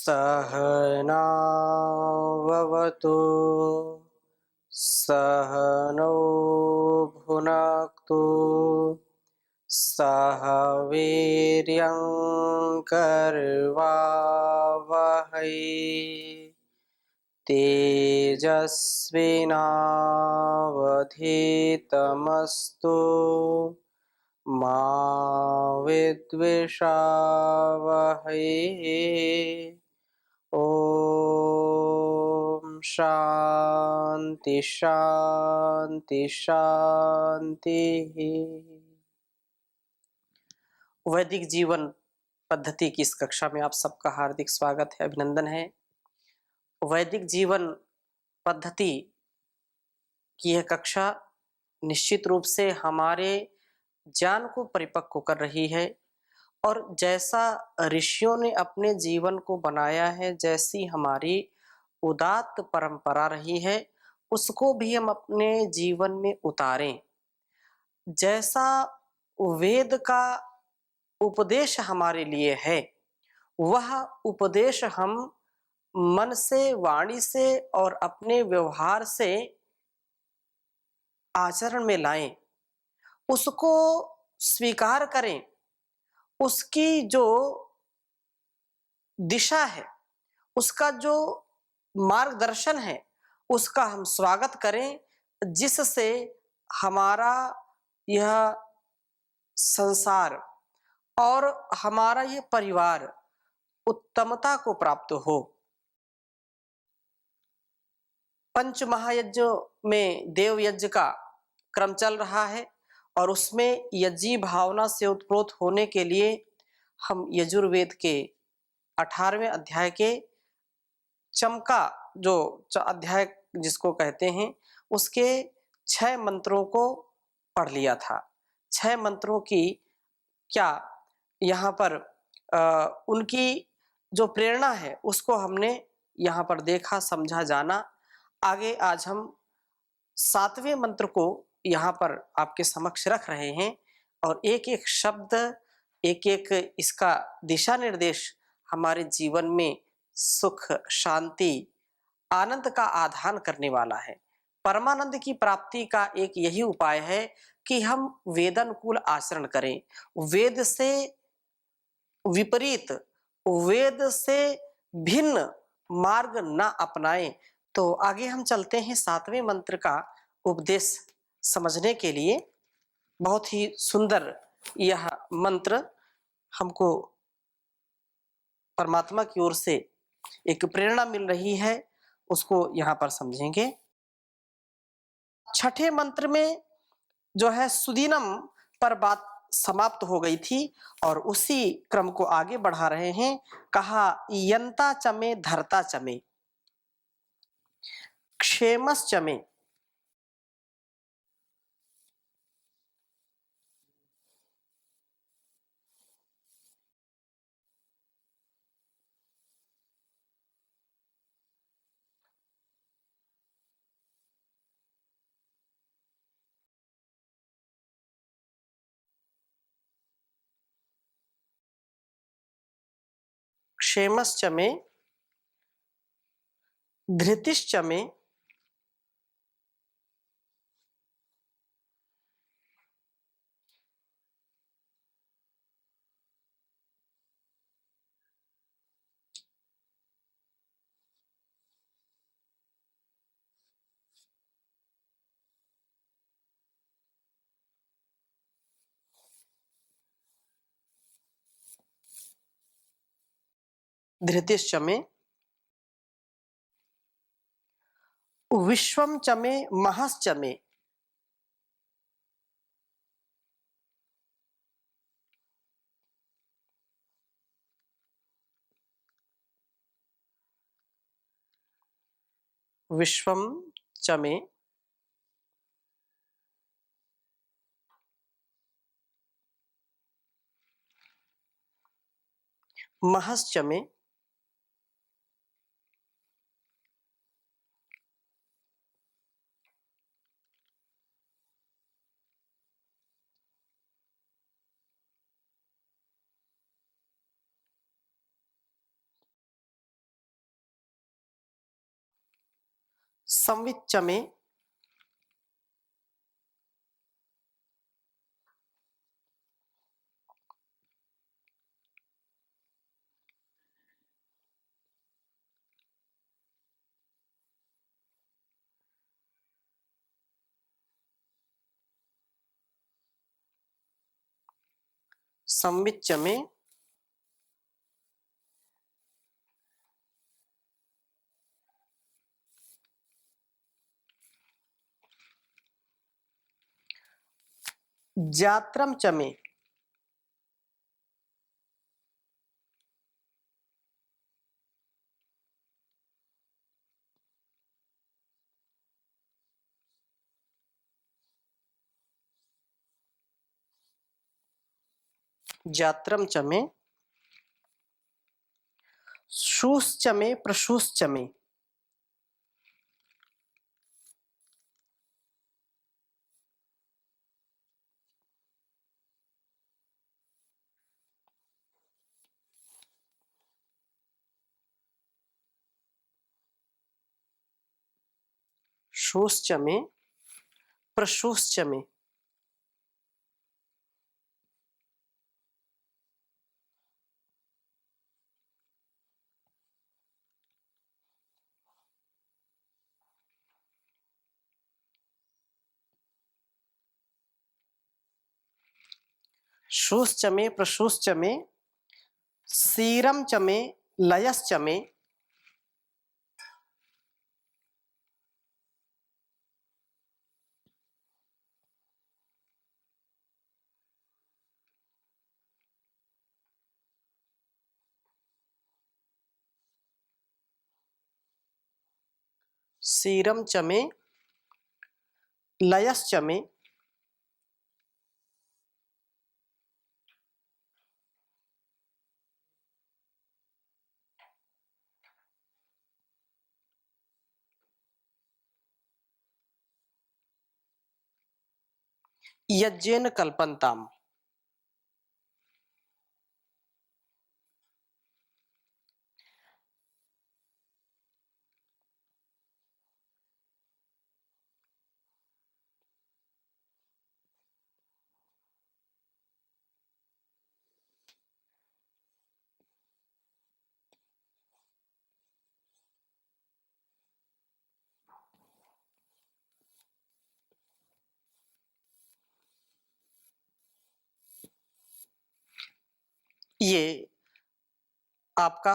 सहनाववतु सहनौ भुनक्तु सह वीर्यं कर्वावहै तेजस्विनावधीतमस्तु मा विद्विषावहै। ओम शांति शांति शांति। वैदिक जीवन पद्धति की इस कक्षा में आप सबका हार्दिक स्वागत है, अभिनंदन है। वैदिक जीवन पद्धति की यह कक्षा निश्चित रूप से हमारे ज्ञान को परिपक्व कर रही है और जैसा ऋषियों ने अपने जीवन को बनाया है, जैसी हमारी उदात्त परंपरा रही है, उसको भी हम अपने जीवन में उतारें। जैसा वेद का उपदेश हमारे लिए है, वह उपदेश हम मन से, वाणी से और अपने व्यवहार से आचरण में लाएं, उसको स्वीकार करें। उसकी जो दिशा है, उसका जो मार्गदर्शन है, उसका हम स्वागत करें, जिससे हमारा यह संसार और हमारा यह परिवार उत्तमता को प्राप्त हो। पंच महायज्ञों में देव यज्ञ का क्रम चल रहा है और उसमें यज्ञी भावना से उत्प्रोत होने के लिए हम यजुर्वेद के 18वें अध्याय के चमका जो अध्याय जिसको कहते हैं, उसके 6 मंत्रों को पढ़ लिया था। 6 मंत्रों की क्या यहाँ पर उनकी जो प्रेरणा है उसको हमने यहाँ पर देखा, समझा, जाना। आगे आज हम 7वें मंत्र को यहाँ पर आपके समक्ष रख रहे हैं और एक एक शब्द, एक एक इसका दिशा निर्देश हमारे जीवन में सुख, शांति, आनंद का आधान करने वाला है। परमानंद की प्राप्ति का एक यही उपाय है कि हम वेदानुकूल आचरण करें, वेद से विपरीत, वेद से भिन्न मार्ग न अपनाएं। तो आगे हम चलते हैं 7वें मंत्र का उपदेश समझने के लिए। बहुत ही सुंदर यह मंत्र हमको परमात्मा की ओर से एक प्रेरणा मिल रही है, उसको यहाँ पर समझेंगे। 6ठे मंत्र में जो है सुदीनम पर बात समाप्त हो गई थी और उसी क्रम को आगे बढ़ा रहे हैं। कहा यंता चमे धरता चमे क्षेमस चमे। क्षेमस चमे धृतिश्च मे धृतिश्च मे विश्वम च मे महश्च मे। विश्वम च मे महश्च मे संविच्चमे संविच्चमे जात्रम चमे जात्रम चमे शूश्चमे प्रशूश्चमे शूश्चमे प्रशूश्चमे शूश्चमे प्रशूश्चमे सीरम चमे लयश्चमे सीरम चमे लयश्चमे यज्ञेन कल्पन्ताम्। ये आपका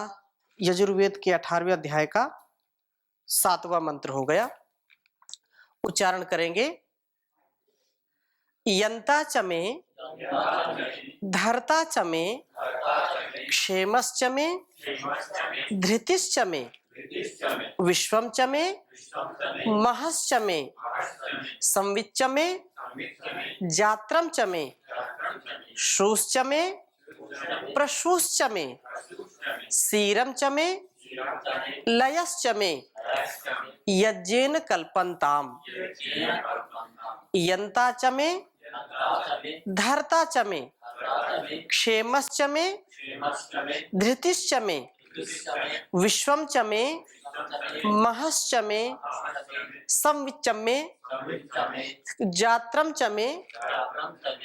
यजुर्वेद के 18वें अध्याय का 7वां मंत्र हो गया। उच्चारण करेंगे। यंता चमे धर्ता चमे क्षेमश्चमे धृतिश्चमे विश्वम चमे महश्चमे संविच्चमे जात्रम चमे शूश्चमे प्रशूश्चमे सीरम चमे लयश्चमे यज्ञेन कल्पन्ताम्। यंता चमे धर्ता चमे क्षेमश्चमे धृतिश्चमे विश्वम चमे महश्चमे संविच्चमे जात्रम चमे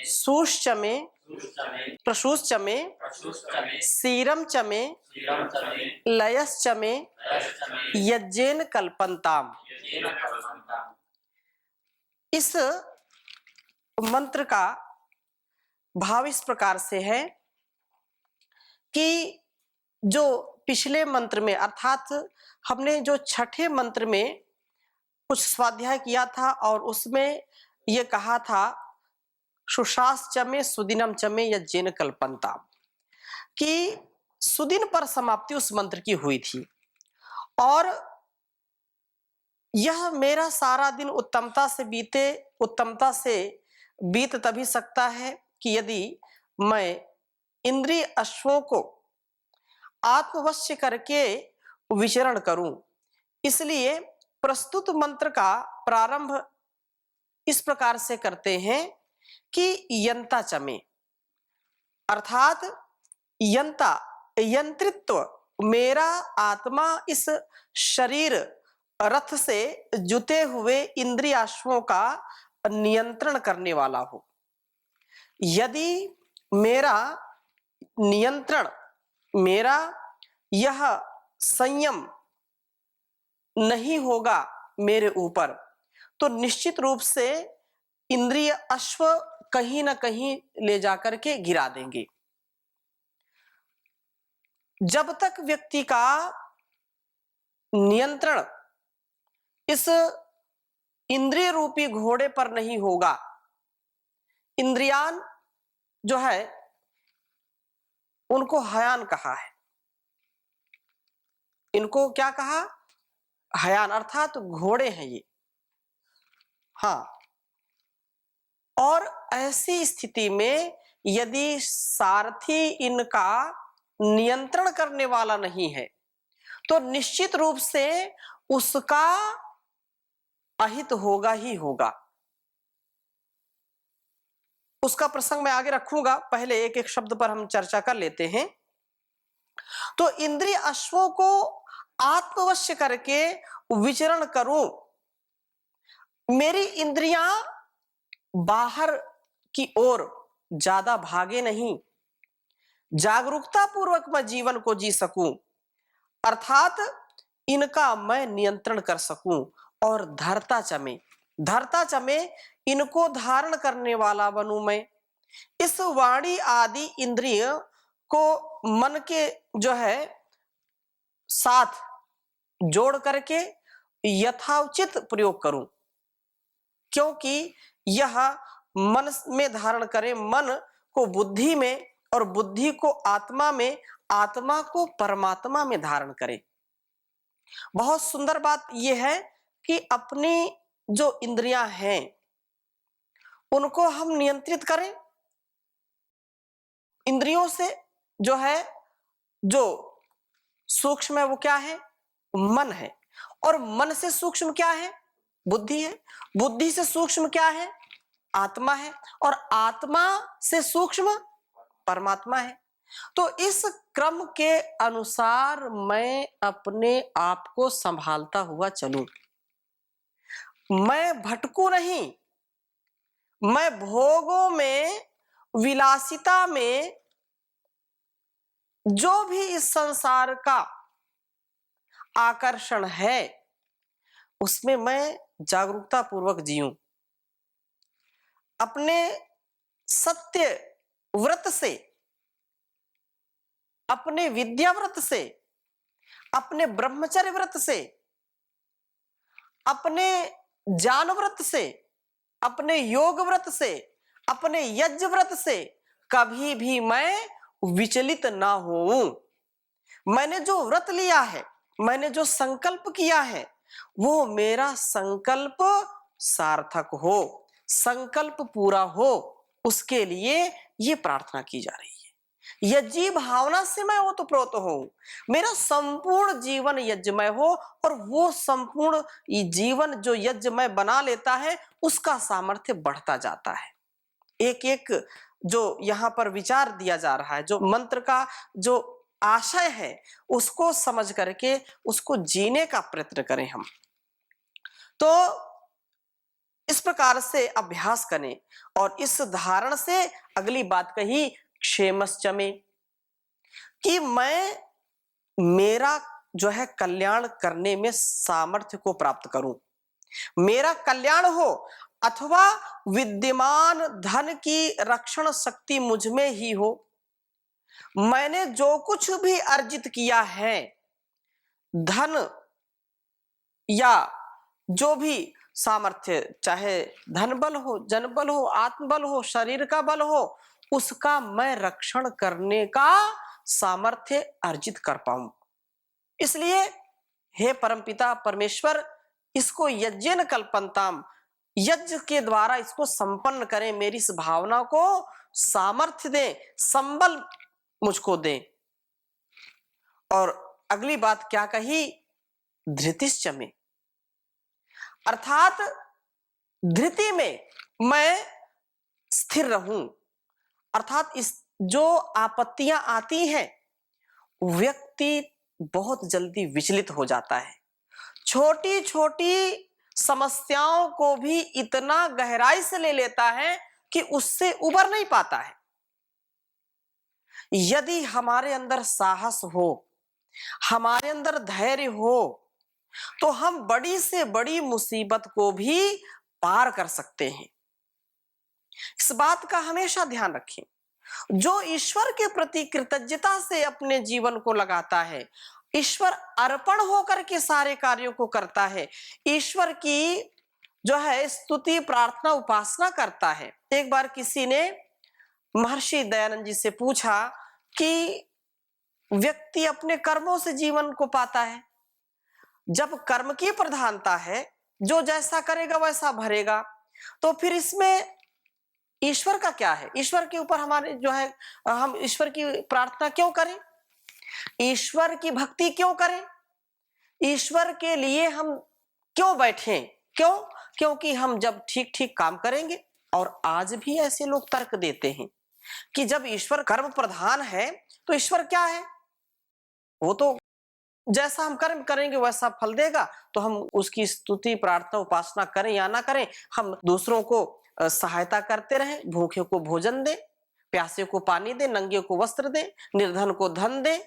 शूश्चमे प्रशूश्चमे सीरम चमे लयश्चमे यज्ञेन कल्पन्ताम्। इस मंत्र का भाव इस प्रकार से है कि जो पिछले मंत्र में अर्थात हमने जो छठे मंत्र में कुछ स्वाध्याय किया था और उसमें ये कहा था सुशास चमे सुदिनम चमे यज्ञेन कल्पन्ताम्, कि सुदिन पर समाप्ति उस मंत्र की हुई थी और यह मेरा सारा दिन उत्तमता से बीत तभी सकता है कि यदि मैं इंद्रिय अश्वों को आत्मवश्य करके विचरण करूं। इसलिए प्रस्तुत मंत्र का प्रारंभ इस प्रकार से करते हैं कि यंता चमे, अर्थात यंता यंत्रित्व, मेरा आत्मा इस शरीर रथ से जुते हुए इंद्रियाश्वों का नियंत्रण करने वाला हो। यदि मेरा नियंत्रण, मेरा यह संयम नहीं होगा मेरे ऊपर, तो निश्चित रूप से इंद्रिय अश्व कहीं ना कहीं ले जाकर के गिरा देंगे। जब तक व्यक्ति का नियंत्रण इस इंद्रिय रूपी घोड़े पर नहीं होगा, इंद्रियान जो है उनको हयान कहा है। इनको क्या कहा? हयान, अर्थात घोड़े हैं ये। हाँ, और ऐसी स्थिति में यदि सारथी इनका नियंत्रण करने वाला नहीं है, तो निश्चित रूप से उसका अहित होगा ही होगा। उसका प्रसंग मैं आगे रखूंगा, पहले एक एक शब्द पर हम चर्चा कर लेते हैं। तो इंद्रिय अश्वों को आत्मवश्य करके विचरण करूं, मेरी इंद्रियां बाहर की ओर ज्यादा भागे नहीं, जागरूकता पूर्वक मैं जीवन को जी सकूं, अर्थात इनका मैं नियंत्रण कर सकूं और धरता चमे इनको धारण करने वाला बनूं मैं। इस वाणी आदि इंद्रिय को मन के जो है साथ जोड़ करके यथाउचित प्रयोग करूं, क्योंकि यह मन में धारण करे, मन को बुद्धि में और बुद्धि को आत्मा में, आत्मा को परमात्मा में धारण करे। बहुत सुंदर बात यह है कि अपनी जो इंद्रियां हैं उनको हम नियंत्रित करें। इंद्रियों से जो है, जो सूक्ष्म है वो क्या है? मन है। और मन से सूक्ष्म क्या है? बुद्धि है। बुद्धि से सूक्ष्म क्या है? आत्मा है। और आत्मा से सूक्ष्म परमात्मा है। तो इस क्रम के अनुसार मैं अपने आप को संभालता हुआ चलूं, मैं भटकू नहीं, मैं भोगों में, विलासिता में, जो भी इस संसार का आकर्षण है उसमें मैं जागरूकता पूर्वक जीऊं, अपने सत्य व्रत से, अपने विद्या व्रत से, अपने ब्रह्मचर्य व्रत से, अपने ज्ञान व्रत से, अपने योग व्रत से, अपने यज्ञ व्रत से कभी भी मैं विचलित ना होऊं। मैंने जो व्रत लिया है, मैंने जो संकल्प किया है, वो मेरा संकल्प सार्थक हो, संकल्प पूरा हो, उसके लिए ये प्रार्थना की जा रही है। यज्ञ भावना से मैं ओतप्रोत हूं, मेरा संपूर्ण जीवन यज्ञमय हो, और वो संपूर्ण जीवन जो यज्ञमय बना लेता है उसका सामर्थ्य बढ़ता जाता है। एक एक जो यहाँ पर विचार दिया जा रहा है, जो मंत्र का जो आशय है, उसको समझ करके उसको जीने का प्रयत्न करें हम। तो इस प्रकार से अभ्यास करें, और इस धारण से अगली बात कही क्षेमश्च में, कि मैं मेरा जो है कल्याण करने में सामर्थ्य को प्राप्त करूं, मेरा कल्याण हो, अथवा विद्यमान धन की रक्षण शक्ति मुझ में ही हो। मैंने जो कुछ भी अर्जित किया है, धन या जो भी सामर्थ्य, चाहे धन बल हो, जन बल हो, आत्मबल हो, शरीर का बल हो, उसका मैं रक्षण करने का सामर्थ्य अर्जित कर पाऊं। इसलिए हे परमपिता परमेश्वर, इसको यज्ञेन कल्पन्ताम, यज्ञ के द्वारा इसको संपन्न करें, मेरी इस भावना को सामर्थ्य दे, संबल मुझको दे। और अगली बात क्या कही? धृतिश्च में, अर्थात धृति में मैं स्थिर रहूं, अर्थात इस जो आपत्तियां आती हैं, व्यक्ति बहुत जल्दी विचलित हो जाता है, छोटी छोटी समस्याओं को भी इतना गहराई से ले लेता है कि उससे उबर नहीं पाता है। यदि हमारे अंदर साहस हो, हमारे अंदर धैर्य हो, तो हम बड़ी से बड़ी मुसीबत को भी पार कर सकते हैं। इस बात का हमेशा ध्यान रखें। जो ईश्वर के प्रति कृतज्ञता से अपने जीवन को लगाता है, ईश्वर अर्पण होकर के सारे कार्यों को करता है, ईश्वर की जो है स्तुति प्रार्थना उपासना करता है। एक बार किसी ने महर्षि दयानंद जी से पूछा कि व्यक्ति अपने कर्मों से जीवन को पाता है, जब कर्म की प्रधानता है, जो जैसा करेगा वैसा भरेगा, तो फिर इसमें ईश्वर का क्या है? ईश्वर के ऊपर हमारे जो है हम ईश्वर की प्रार्थना क्यों करें? ईश्वर की भक्ति क्यों करें? ईश्वर के लिए हम क्यों बैठे? क्यों? क्योंकि हम जब ठीक ठीक काम करेंगे, और आज भी ऐसे लोग तर्क देते हैं कि जब ईश्वर कर्म प्रधान है तो ईश्वर क्या है? वो तो जैसा हम कर्म करेंगे वैसा फल देगा, तो हम उसकी स्तुति प्रार्थना उपासना करें या ना करें, हम दूसरों को सहायता करते रहें, भूखे को भोजन दें, प्यासे को पानी दें, नंगे को वस्त्र दें, निर्धन को धन दें,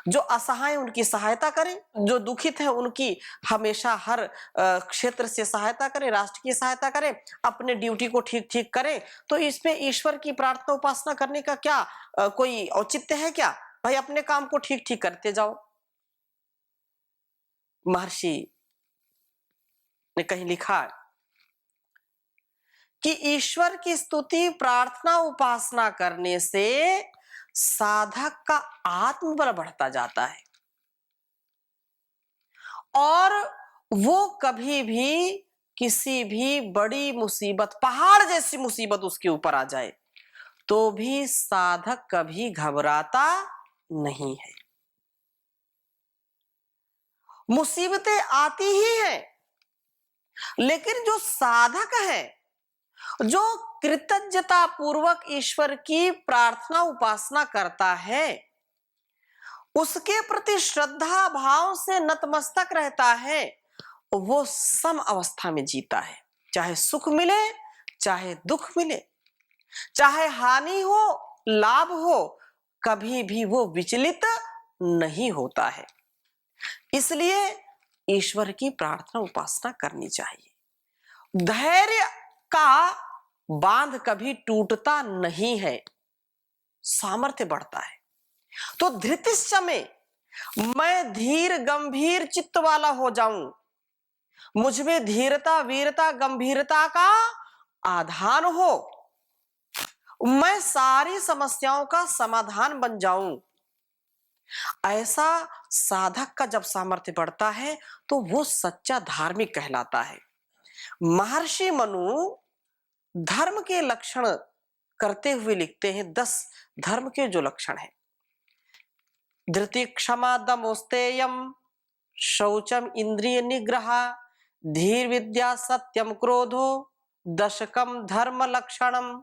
जो असहाय उनकी सहायता करें, जो दुखित है उनकी हमेशा हर क्षेत्र से सहायता करें, राष्ट्र की सहायता करें, अपने ड्यूटी को ठीक ठीक करें। तो इसमें ईश्वर की प्रार्थना उपासना करने का क्या कोई औचित्य है क्या? भाई अपने काम को ठीक ठीक करते जाओ। महर्षि ने कहीं लिखा कि ईश्वर की स्तुति प्रार्थना उपासना करने से साधक का आत्मबल बढ़ता जाता है, और वो कभी भी किसी भी बड़ी मुसीबत, पहाड़ जैसी मुसीबत उसके ऊपर आ जाए तो भी साधक कभी घबराता नहीं है। मुसीबतें आती ही हैं, लेकिन जो साधक है, जो कृतज्ञता पूर्वक ईश्वर की प्रार्थना उपासना करता है, उसके प्रति श्रद्धा भाव से नतमस्तक रहता है, वो सम अवस्था में जीता है। चाहे सुख मिले, चाहे दुख मिले, चाहे हानि हो, लाभ हो, कभी भी वो विचलित नहीं होता है। इसलिए ईश्वर की प्रार्थना उपासना करनी चाहिए। धैर्य का बांध कभी टूटता नहीं है, सामर्थ्य बढ़ता है। तो धृतिश्च में मैं धीर गंभीर चित्त वाला हो जाऊं, मुझमें धीरता वीरता गंभीरता का आधान हो, मैं सारी समस्याओं का समाधान बन जाऊं, ऐसा साधक का जब सामर्थ्य बढ़ता है तो वो सच्चा धार्मिक कहलाता है। महर्षि मनु धर्म के लक्षण करते हुए लिखते हैं 10 धर्म के जो लक्षण हैं। धृति क्षमा दमोस्तेयम, शौचम इंद्रिय निग्रह, धीर विद्या सत्यम क्रोधो, दशकम धर्म लक्षणम।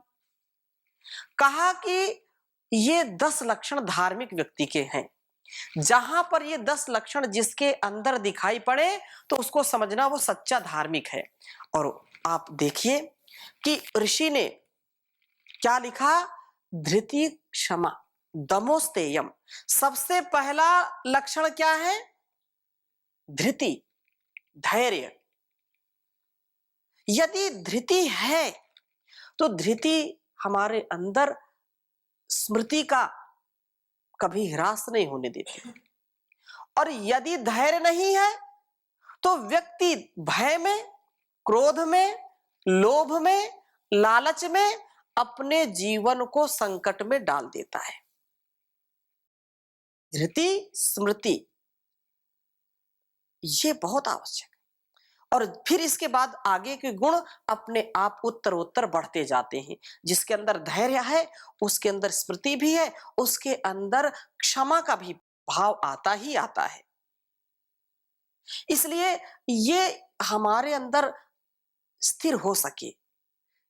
कहा कि ये 10 लक्षण धार्मिक व्यक्ति के हैं। जहां पर ये 10 लक्षण जिसके अंदर दिखाई पड़े तो उसको समझना वो सच्चा धार्मिक है। और आप देखिए कि ऋषि ने क्या लिखा? धृति क्षमा दमोस्तेयम। सबसे पहला लक्षण क्या है? धृति, धैर्य। यदि धृति है तो धृति हमारे अंदर स्मृति का कभी ह्रास नहीं होने देती, और यदि धैर्य नहीं है तो व्यक्ति भय में, क्रोध में, लोभ में, लालच में अपने जीवन को संकट में डाल देता है। धृति, स्मृति, ये बहुत आवश्यक है। और फिर इसके बाद आगे के गुण अपने आप उत्तरोत्तर बढ़ते जाते हैं। जिसके अंदर धैर्य है, उसके अंदर स्मृति भी है, उसके अंदर क्षमा का भी भाव आता ही आता है। इसलिए ये हमारे अंदर स्थिर हो सके,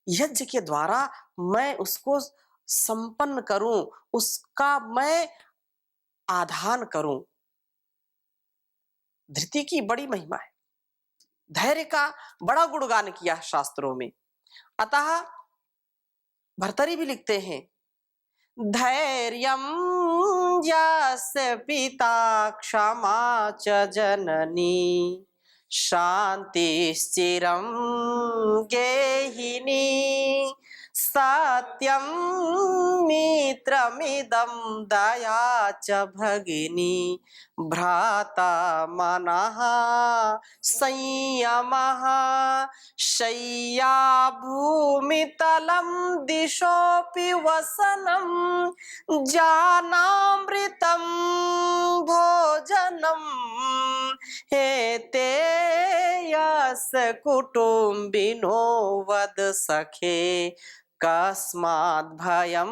यज्ञ के द्वारा मैं उसको संपन्न करूं, उसका मैं आधान करूं, धृति की बड़ी महिमा है, धैर्य का बड़ा गुणगान किया है शास्त्रों में। अतः भर्तरी भी लिखते हैं, धैर्यं यस्य पिता क्षमा च जननी शान्तिश्चिरं गेहिनी सत्यं मित्रमिदं दया च भगिनी भ्राता मनः संयमः शय्या भूमितलं दिशोऽपि वसनं जानामृतं भोजनं हेते यस्य कुटुम्बिनो वद सखे कस्माद् भयं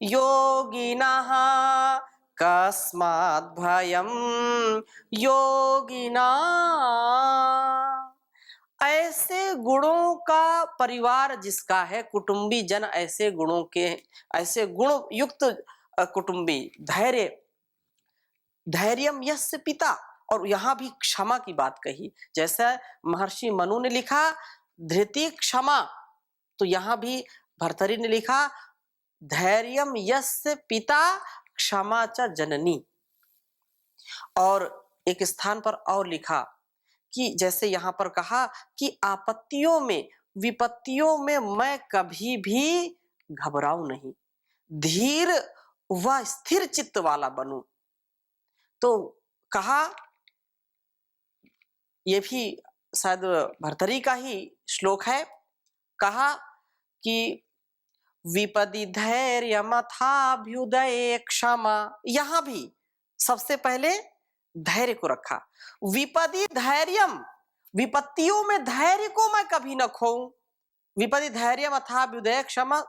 योगिनः कस्माद् भयं योगिना। ऐसे गुणों का परिवार जिसका है, कुटुंबी जन ऐसे गुणों के, ऐसे गुण युक्त कुटुंबी, धैर्य, धैर्यम यस्य पिता, और यहाँ भी क्षमा की बात कही, जैसा महर्षि मनु ने लिखा धृति क्षमा, तो यहाँ भी भर्तरी ने लिखा धैर्यम यस्य पिता क्षमा च जननी। और एक स्थान पर और लिखा कि जैसे यहाँ पर कहा कि आपत्तियों में, विपत्तियों में मैं कभी भी घबराऊं नहीं, धीर व स्थिर चित्त वाला बनूं। तो कहा, ये भी शायद भर्तरी का ही श्लोक है, कहा कि विपदि धैर्य मथाभ्युदये क्षमा, यहां भी सबसे पहले धैर्य को रखा। विपदि धैर्यम, विपत्तियों में धैर्य को मैं कभी न खोऊं। विपदि धैर्य मथाभ्युदये क्षमा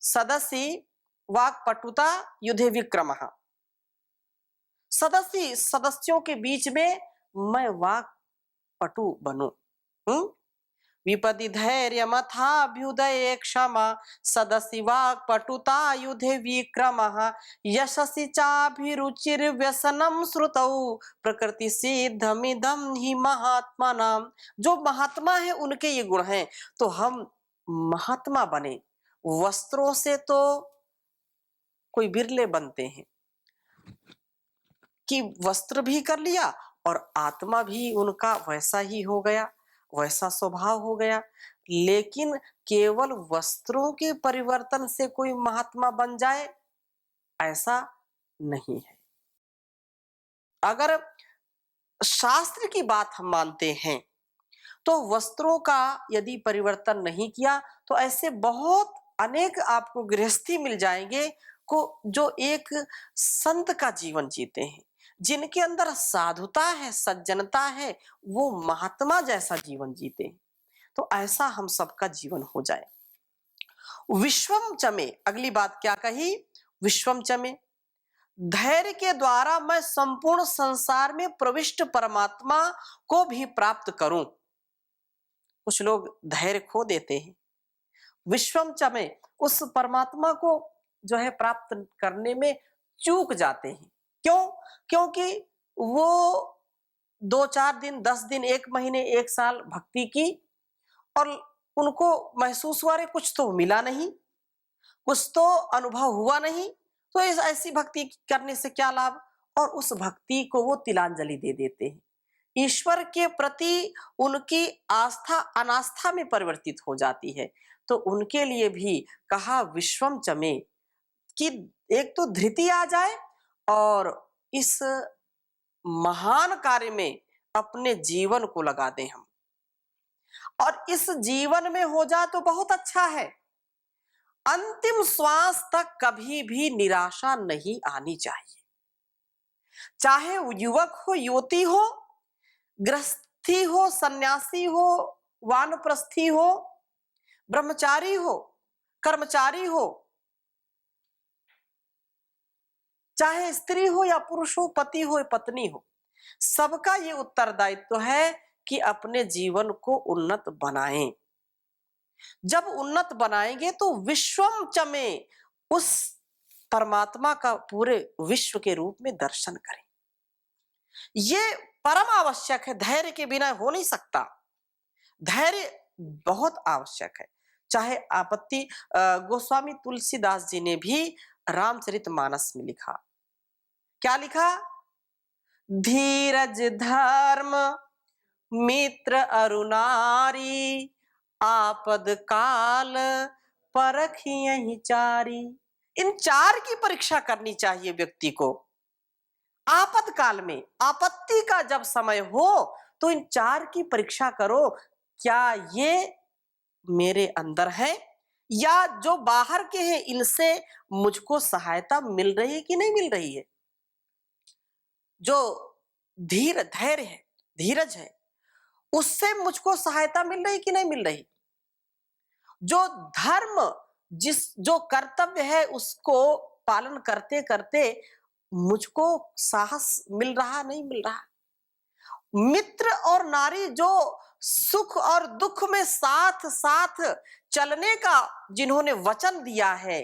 सदसि वाक् पटुता युधे विक्रमः, सदस्य सदस्यों के बीच में मैं वाक् पटु बनूं। विपदि धैर्य मथाभ्युदये क्षमा सदसि वाक् पटुता युधे विक्रमः यशसि चाभिरुचिर्व्यसनं श्रुतौ प्रकृति सिद्धमिदं हि महात्मनां। जो महात्मा है उनके ये गुण हैं, तो हम महात्मा बने। वस्त्रों से तो कोई बिरले बनते हैं कि वस्त्र भी कर लिया और आत्मा भी उनका वैसा ही हो गया, वैसा स्वभाव हो गया, लेकिन केवल वस्त्रों के परिवर्तन से कोई महात्मा बन जाए ऐसा नहीं है। अगर शास्त्र की बात हम मानते हैं तो वस्त्रों का यदि परिवर्तन नहीं किया तो ऐसे बहुत अनेक आपको गृहस्थी मिल जाएंगे को जो एक संत का जीवन जीते हैं, जिनके अंदर साधुता है, सज्जनता है, वो महात्मा जैसा जीवन जीते हैं। तो ऐसा हम सबका जीवन हो जाए। विश्वम चमे, अगली बात क्या कही, विश्वम चमे, धैर्य के द्वारा मैं संपूर्ण संसार में प्रविष्ट परमात्मा को भी प्राप्त करूं। कुछ लोग धैर्य खो देते हैं, विश्वम चमे, उस परमात्मा को जो है प्राप्त करने में चूक जाते हैं। क्यों? क्योंकि वो 2-4 दिन, 10 दिन, 1 महीने, 1 साल भक्ति की और उनको महसूस हुआ रे कुछ तो मिला नहीं, कुछ तो अनुभव हुआ नहीं, तो इस ऐसी भक्ति करने से क्या लाभ, और उस भक्ति को वो तिलांजलि दे देते हैं। ईश्वर के प्रति उनकी आस्था अनास्था में परिवर्तित हो जाती है। तो उनके लिए भी कहा विश्वम चमे, कि एक तो धृति आ जाए और इस महान कार्य में अपने जीवन को लगा दें हम, और इस जीवन में हो जाए तो बहुत अच्छा है। अंतिम श्वास तक कभी भी निराशा नहीं आनी चाहिए, चाहे युवक हो, युवती हो, गृहस्थी हो, सन्यासी हो, वानप्रस्थी हो, ब्रह्मचारी हो, कर्मचारी हो, चाहे स्त्री हो या पुरुष हो, पति हो या पत्नी हो, सबका ये उत्तरदायित्व है कि अपने जीवन को उन्नत बनाएं। जब उन्नत बनाएंगे तो विश्वम चमे, उस परमात्मा का पूरे विश्व के रूप में दर्शन करें। ये परम आवश्यक है, धैर्य के बिना हो नहीं सकता। धैर्य बहुत आवश्यक है। चाहे आपत्ति गोस्वामी तुलसीदास जी ने भी रामचरितमानस में लिखा, क्या लिखा? धीरज धर्म मित्र अरुनारी, आपद काल परखियहि चारी। इन चार की परीक्षा करनी चाहिए व्यक्ति को। आपद काल में, आपत्ति का जब समय हो तो इन चार की परीक्षा करो, क्या ये मेरे अंदर है या जो बाहर के हैं इनसे मुझको सहायता मिल रही है कि नहीं मिल रही है। जो धैर्य है, धीरज है, उससे मुझको सहायता मिल रही कि नहीं मिल रही। जो धर्म, जो कर्तव्य है उसको पालन करते करते मुझको साहस मिल रहा नहीं मिल रहा। मित्र और नारी जो सुख और दुख में साथ साथ चलने का जिन्होंने वचन दिया है,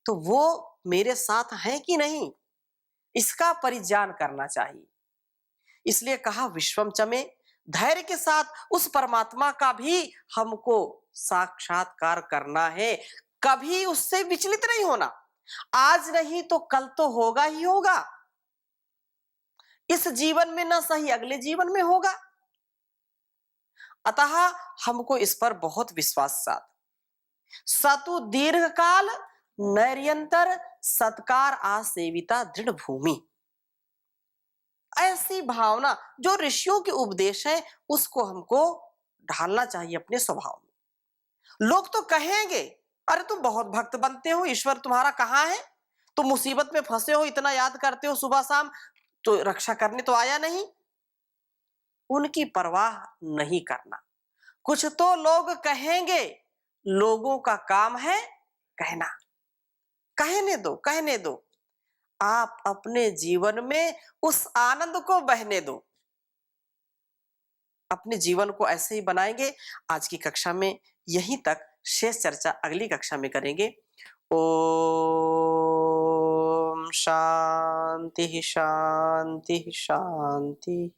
तो वो मेरे साथ हैं कि नहीं, इसका परिज्ञान करना चाहिए। इसलिए कहा विश्वम चमे, धैर्य के साथ उस परमात्मा का भी हमको साक्षात्कार करना है। कभी उससे विचलित नहीं होना। आज नहीं तो कल तो होगा ही होगा। इस जीवन में ना सही अगले जीवन में होगा। अतः हमको इस पर बहुत विश्वास साथ। सतु दीर्घ काल नैर्यंतर सत्कार आसेविता दृढ़ भूमि। ऐसी भावना जो ऋषियों के उपदेश है उसको हमको ढालना चाहिए अपने स्वभाव में। लोग तो कहेंगे, अरे तुम बहुत भक्त बनते हो, ईश्वर तुम्हारा कहाँ है, तुम मुसीबत में फंसे हो, इतना याद करते हो सुबह शाम, तो रक्षा करने तो आया नहीं। उनकी परवाह नहीं करना। कुछ तो लोग कहेंगे, लोगों का काम है कहना। कहने दो, कहने दो। आप अपने जीवन में उस आनंद को बहने दो। अपने जीवन को ऐसे ही बनाएंगे। आज की कक्षा में यहीं तक, शेष चर्चा अगली कक्षा में करेंगे। ओम शांति शांति शांति।